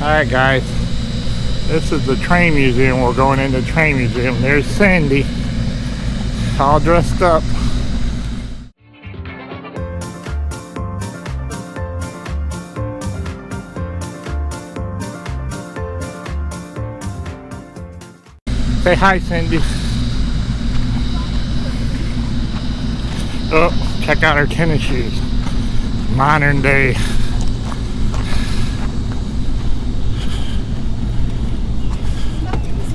Alright guys, this is the train museum. We're going into the train museum. There's Sandy, all dressed up. Say hi, Cindy. Oh, check out her tennis shoes. Modern day.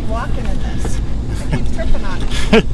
Walking in this. I keep tripping on it.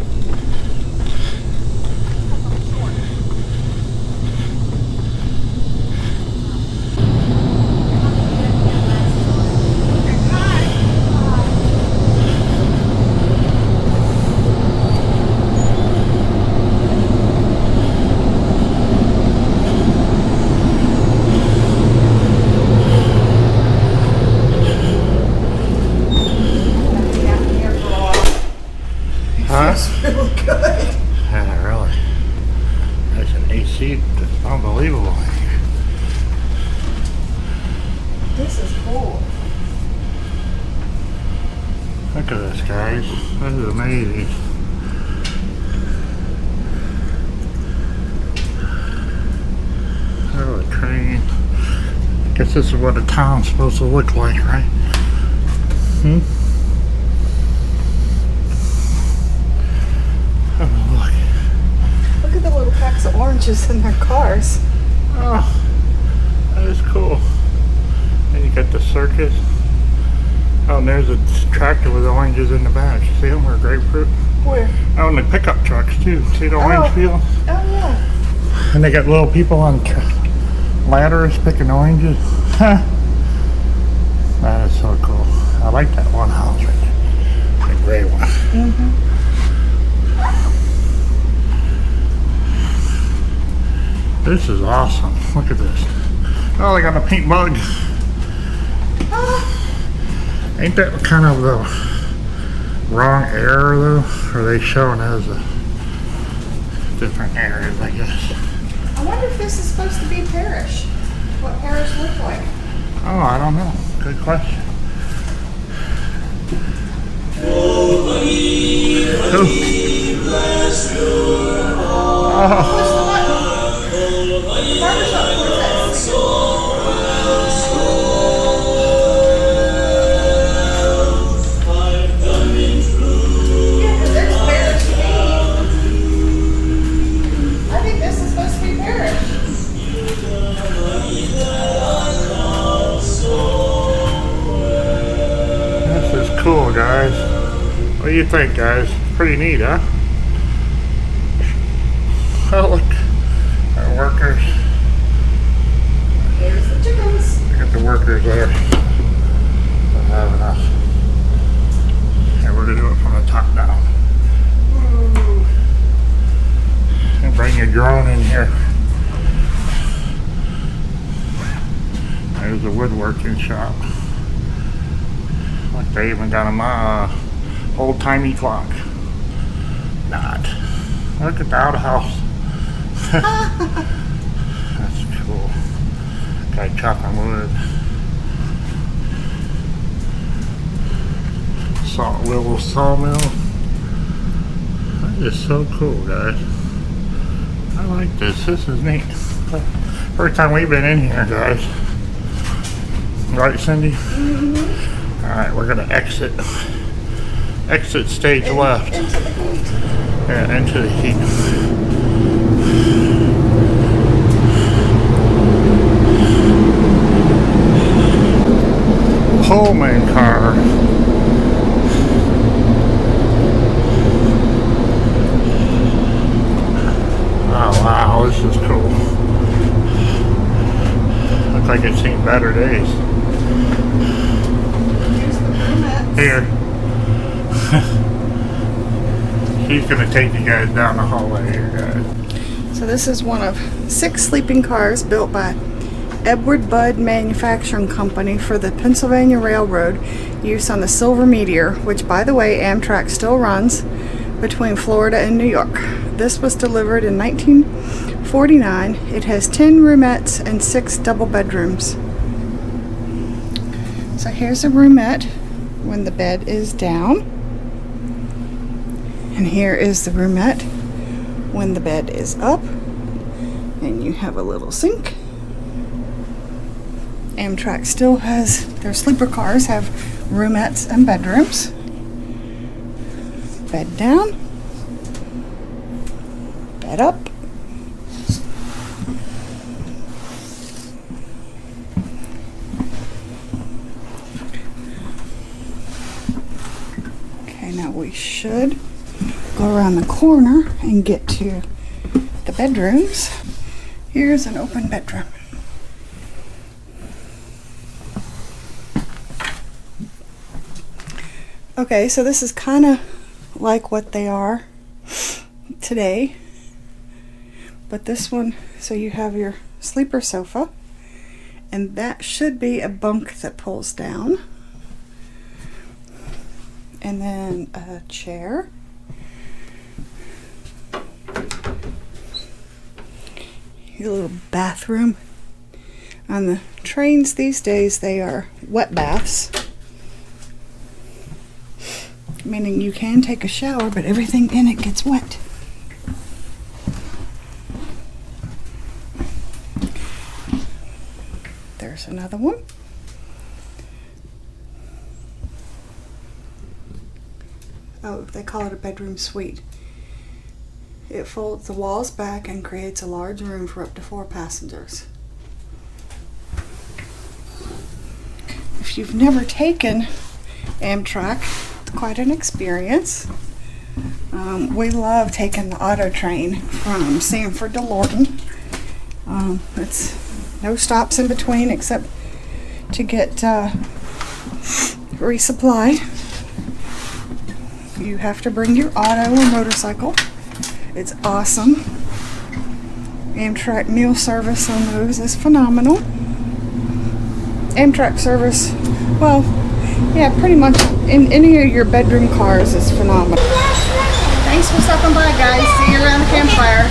Really good. Yeah, really. That's an AC that's unbelievable. This is cool. Look at this, guys. This is amazing. Oh, a train. I guess this is what a town's supposed to look like, right? Look at the little packs of oranges in their cars. Oh, that is cool. And you got the circus. Oh, and there's a tractor with oranges in the back. See them? Or grapefruit? Where? Oh, and the pickup trucks too. See the orange peel? Oh, yeah. And they got little people on ladders picking oranges. Huh. That is so cool. I like that one house right there. The gray one. This is awesome. Look at this. Oh, they got a pink bug. Ain't that kind of the wrong error though? Or are they showing as a different areas, I guess? I wonder if this is supposed to be Parrish. What Parrish looked like. Oh, I don't know. Good question. Push the button. Barbershop Quartet. Yeah, because there's Parrish to me. I think this is supposed to be Parrish. This is cool, guys. What do you think, guys? Pretty neat, huh? Oh, look. Our workers. Here's the chickens. Look at the workers there. Don't have enough. And we're going to do it from the top down. Ooh. And bring your drone in here. There's a woodworking shop. Look, they even got a old-timey clock. Not. Look at the outhouse. That's cool. Guy chopping wood. Little sawmill. That is so cool, guys. I like this. This is neat. First time we've been in here, guys. Right, Cindy? Mm-hmm. Alright, we're gonna exit. Exit stage left. Into the heat. Yeah, into the heat. Pullman car. Oh wow, this is cool. Looks like it's seen better days. Here's the brunettes. Here. She's gonna take you guys down the hallway here, guys. So this is one of 6 sleeping cars built by Edward Budd Manufacturing Company for the Pennsylvania Railroad, use on the Silver Meteor, which, by the way, Amtrak still runs between Florida and New York. This was delivered in 1949. It has 10 roomettes and 6 double bedrooms. So here's a roomette when the bed is down. And here is the roomette when the bed is up. And you have a little sink. Amtrak still has, their sleeper cars have roomettes and bedrooms. Bed down. Bed up. Okay, now we should go around the corner and get to the bedrooms. Here's an open bedroom. Okay, so this is kind of like what they are today. But this one, so you have your sleeper sofa, and that should be a bunk that pulls down. And then a chair. Your little bathroom. On the trains these days, they are wet baths. Meaning you can take a shower, but everything in it gets wet. There's another one. Oh, they call it a bedroom suite. It folds the walls back and creates a large room for up to 4 passengers. If you've never taken Amtrak, it's quite an experience. We love taking the auto train from Sanford to Lorton. It's no stops in between except to get resupply. You have to bring your auto or motorcycle. It's awesome. Amtrak meal service on those is phenomenal. Amtrak service, well, yeah, pretty much in any of your bedroom cars is phenomenal. Thanks for stopping by, guys. See you around the campfire.